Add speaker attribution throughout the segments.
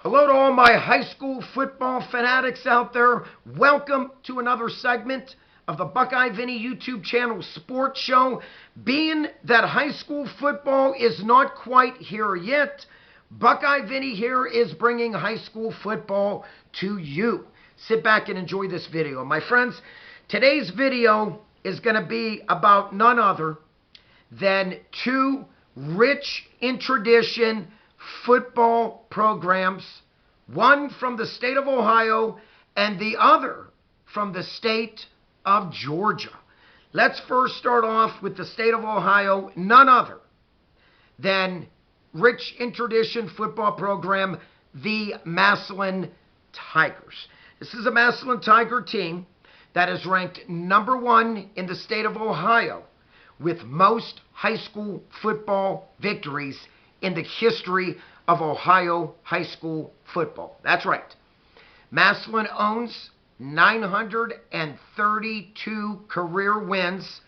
Speaker 1: Hello to all my high school football fanatics out there. Welcome to another segment of the Buckeye Vinny YouTube channel sports show. Being that high school football is not quite here yet, Buckeye Vinny here is bringing high school football to you. Sit back and enjoy this video. My friends, today's video is going to be about none other than two rich in tradition football programs, one from the state of Ohio and the other from the state of Georgia. Let's first start off with the state of Ohio, none other than rich in tradition football program, the Massillon Tigers. This is a Massillon Tiger team that is ranked number one in the state of Ohio with most high school football victories in the history of Ohio high school football. That's right. Massillon owns 932 career wins.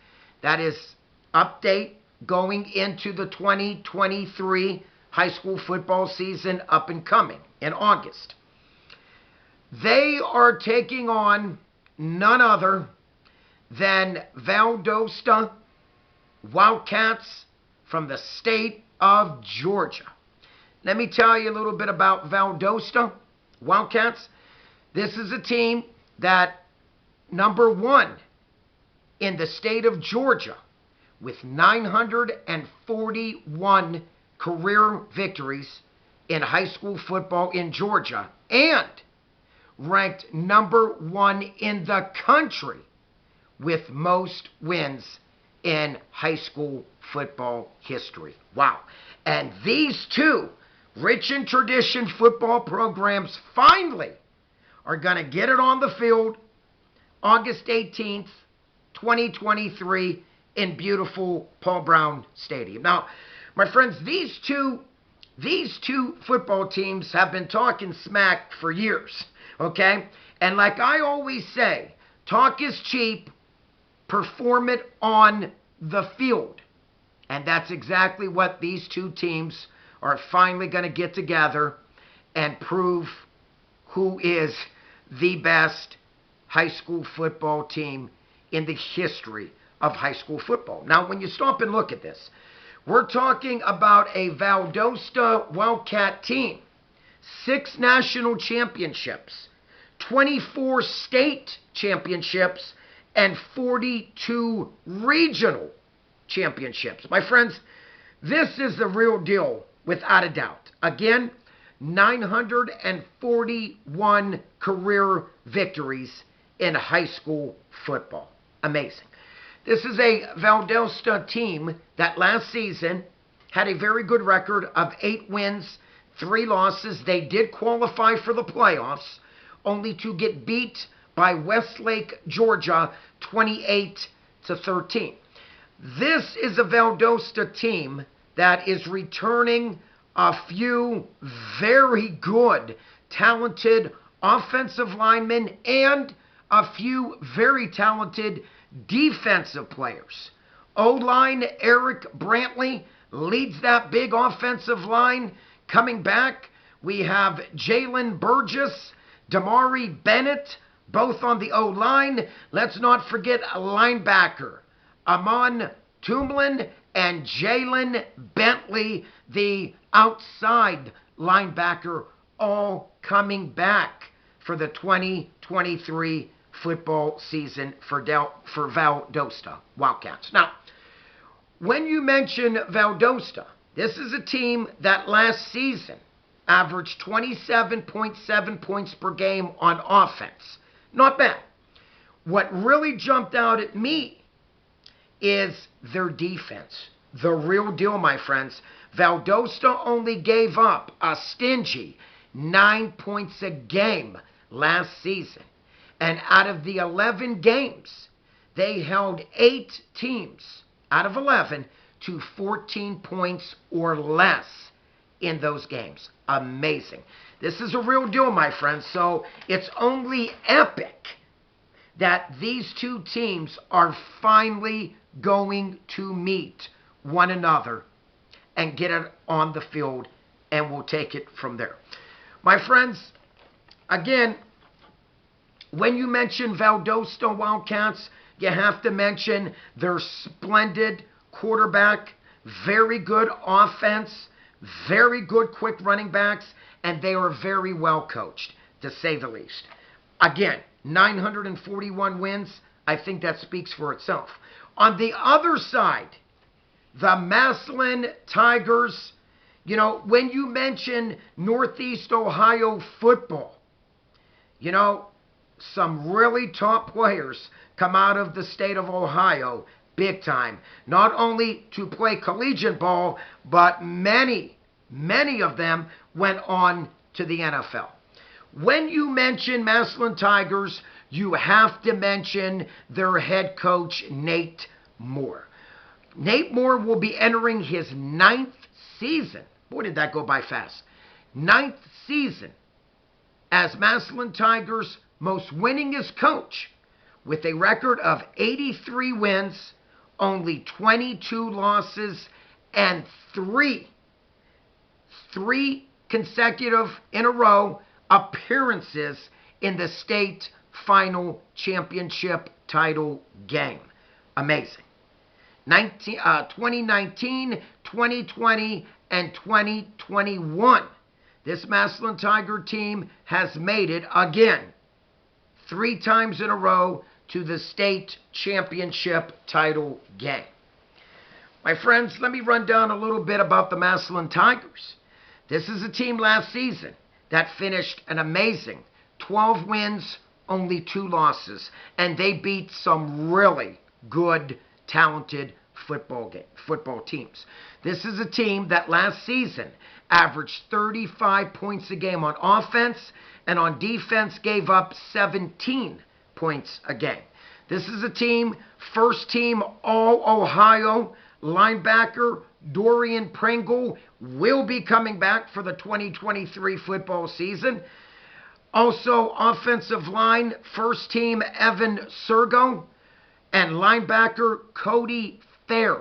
Speaker 1: That is update going into the 2023 high school football season up and coming in August. They are taking on none other than Valdosta Wildcats from the state of Georgia. Let me tell you a little bit about Valdosta Wildcats. This is a team that number one in the state of Georgia with 941 career victories in high school football in Georgia and ranked number one in the country with most wins in high school football history. Wow. And these two rich in tradition football programs finally are going to get it on the field August 18th, 2023 in beautiful Paul Brown Stadium. Now, my friends, these two football teams have been talking smack for years, okay? And like I always say, talk is cheap, perform it on the field. And that's exactly what these two teams are finally going to get together and prove who is the best high school football team in the history of high school football. Now, when you stop and look at this, we're talking about a Valdosta Wildcat team, 6 national championships, 24 state championships, and 42 regional championships. My friends, this is the real deal without a doubt. Again, 941 career victories in high school football. Amazing. This is a Valdosta team that last season had a very good record of 8 wins, 3 losses. They did qualify for the playoffs, only to get beat by Westlake, Georgia, 28-13. This is a Valdosta team that is returning a few very good, talented offensive linemen and a few very talented defensive players. O-line Eric Brantley leads that big offensive line. Coming back, we have Jalen Burgess, Damari Bennett, both on the O-line. Let's not forget a linebacker, Amon Tumlin, and Jalen Bentley, the outside linebacker, all coming back for the 2023 football season for Valdosta Wildcats. Now, when you mention Valdosta, this is a team that last season averaged 27.7 points per game on offense. Not bad. What really jumped out at me is their defense. The real deal, my friends. Valdosta only gave up a stingy 9 points a game last season. And out of the 11 games, they held 8 teams out of 11 to 14 points or less in those games. Amazing. This is a real deal, my friends. So it's only epic that these two teams are finally going to meet one another and get it on the field, and we'll take it from there. My friends, again, when you mention Valdosta Wildcats, you have to mention their splendid quarterback, very good offense, very good quick running backs, and they are very well coached, to say the least. Again, 941 wins. I think that speaks for itself. On the other side, the Massillon Tigers, you know, when you mention Northeast Ohio football, you know, some really top players come out of the state of Ohio big time. Not only to play collegiate ball, but many of them went on to the NFL. When you mention Massillon Tigers, you have to mention their head coach, Nate Moore. Nate Moore will be entering his 9th season. Boy, did that go by fast. 9th season as Massillon Tigers' most winningest coach, with a record of 83 wins, only 22 losses, and three consecutive in a row appearances in the state final championship title game. Amazing. 2019, 2020, and 2021. This Massillon Tiger team has made it again 3 times in a row to the state championship title game. My friends, let me run down a little bit about the Massillon Tigers. This is a team last season that finished an amazing 12 wins, only 2 losses, and they beat some really good, talented football teams. This is a team that last season averaged 35 points a game on offense, and on defense gave up 17 points a game. This is a team, first team All-Ohio linebacker Dorian Pringle will be coming back for the 2023 football season. Also, offensive line, first team Evan Sergo and linebacker Cody Fair.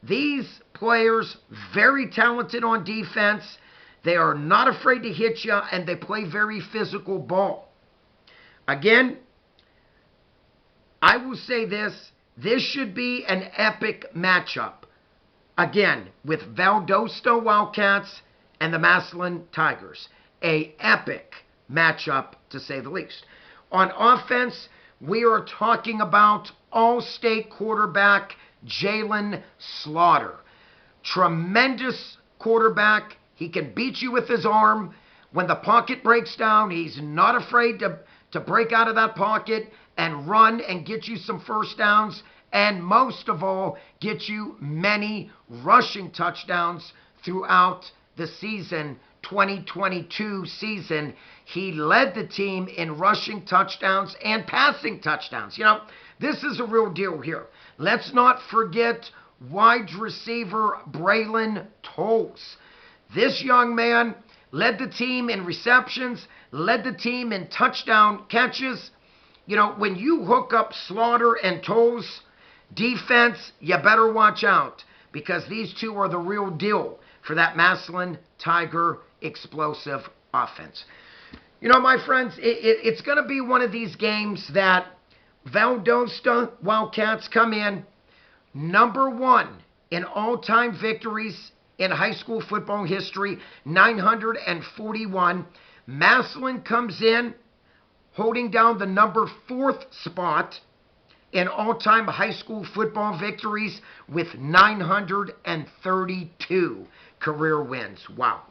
Speaker 1: These players, very talented on defense. They are not afraid to hit you, and they play very physical ball. Again, I will say this. This should be an epic matchup. Again, with Valdosta Wildcats and the Massillon Tigers. An epic matchup, to say the least. On offense, we are talking about All-State quarterback Jalen Slaughter. Tremendous quarterback. He can beat you with his arm. When the pocket breaks down, he's not afraid to break out of that pocket and run and get you some first downs. And most of all, get you many rushing touchdowns throughout the season, 2022 season. He led the team in rushing touchdowns and passing touchdowns. You know, this is a real deal here. Let's not forget wide receiver Braylon Tolles. This young man led the team in receptions, led the team in touchdown catches. You know, when you hook up Slaughter and Tolles, defense, you better watch out, because these two are the real deal for that Massillon Tiger explosive offense. You know, my friends, it's going to be one of these games that Valdosta Wildcats come in number 1 in all-time victories in high school football history, 941. Massillon comes in holding down the number 4th spot in all-time high school football victories with 932 career wins. Wow.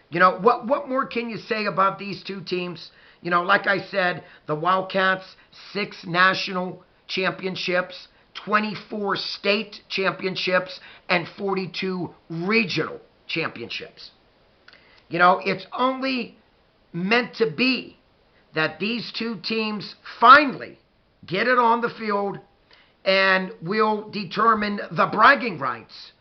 Speaker 1: You know, what more can you say about these two teams? You know, like I said, the Wildcats, 6 national championships, 24 state championships, and 42 regional championships. You know, it's only meant to be that these two teams finally get it on the field and will determine the bragging rights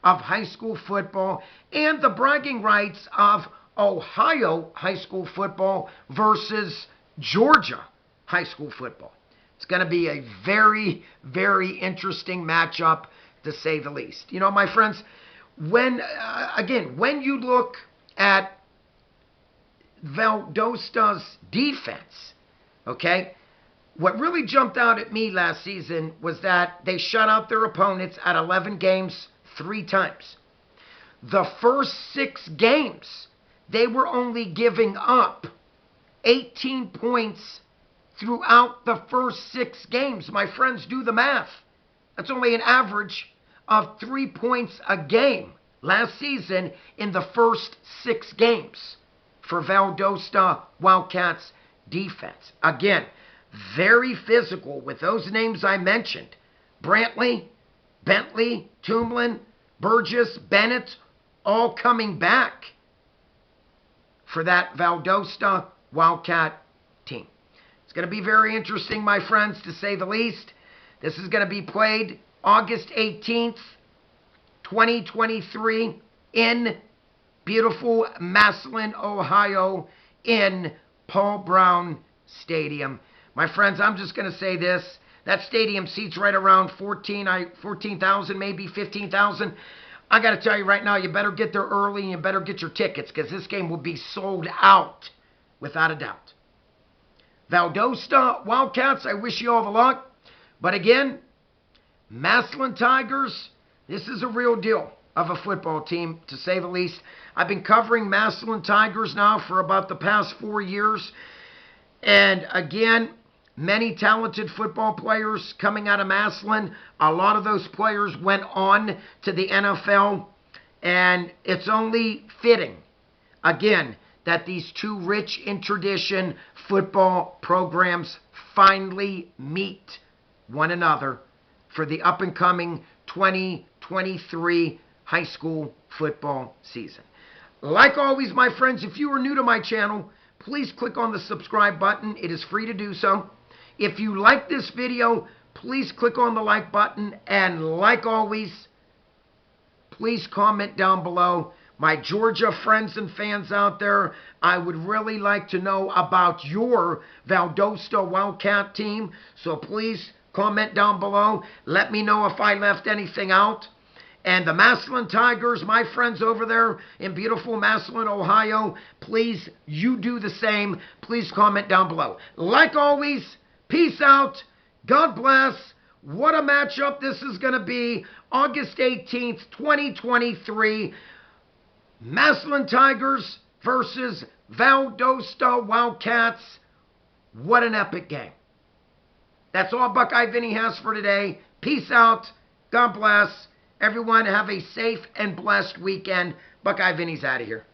Speaker 1: of high school football and the bragging rights of Ohio high school football versus Georgia high school football. It's going to be a very, very interesting matchup, to say the least. You know, my friends, when you look at Valdosta's defense, okay? What really jumped out at me last season was that they shut out their opponents at 11 games 3 times. The first 6 games, they were only giving up 18 points throughout the first 6 games. My friends, do the math. That's only an average of 3 points a game last season in the first 6 games for Valdosta Wildcats defense. Again, very physical with those names I mentioned. Brantley, Bentley, Tumlin, Burgess, Bennett, all coming back for that Valdosta Wildcat team. It's going to be very interesting, my friends, to say the least. This is going to be played August 18th, 2023 in beautiful Massillon, Ohio, in Paul Brown Stadium. My friends, I'm just going to say this. That stadium seats right around 14,000, maybe 15,000. I got to tell you right now, you better get there early and you better get your tickets because this game will be sold out without a doubt. Valdosta Wildcats, I wish you all the luck. But again, Massillon Tigers, this is a real deal of a football team, to say the least. I've been covering Massillon Tigers now for about the past 4 years. And again, many talented football players coming out of Massillon. A lot of those players went on to the NFL. And it's only fitting, again, that these 2 rich in tradition football programs finally meet one another for the up-and-coming 2023 high school football season. Like always, my friends, if you are new to my channel, please click on the subscribe button. It is free to do so. If you like this video, please click on the like button. And like always, please comment down below. My Georgia friends and fans out there, I would really like to know about your Valdosta Wildcat team. So please comment down below. Let me know if I left anything out. And the Massillon Tigers, my friends over there in beautiful Massillon, Ohio, please, you do the same. Please comment down below. Like always, peace out. God bless. What a matchup this is going to be. August 18th, 2023. Massillon Tigers versus Valdosta Wildcats. What an epic game. That's all Buckeye Vinny has for today. Peace out. God bless. Everyone have a safe and blessed weekend. Buckeye Vinny's out of here.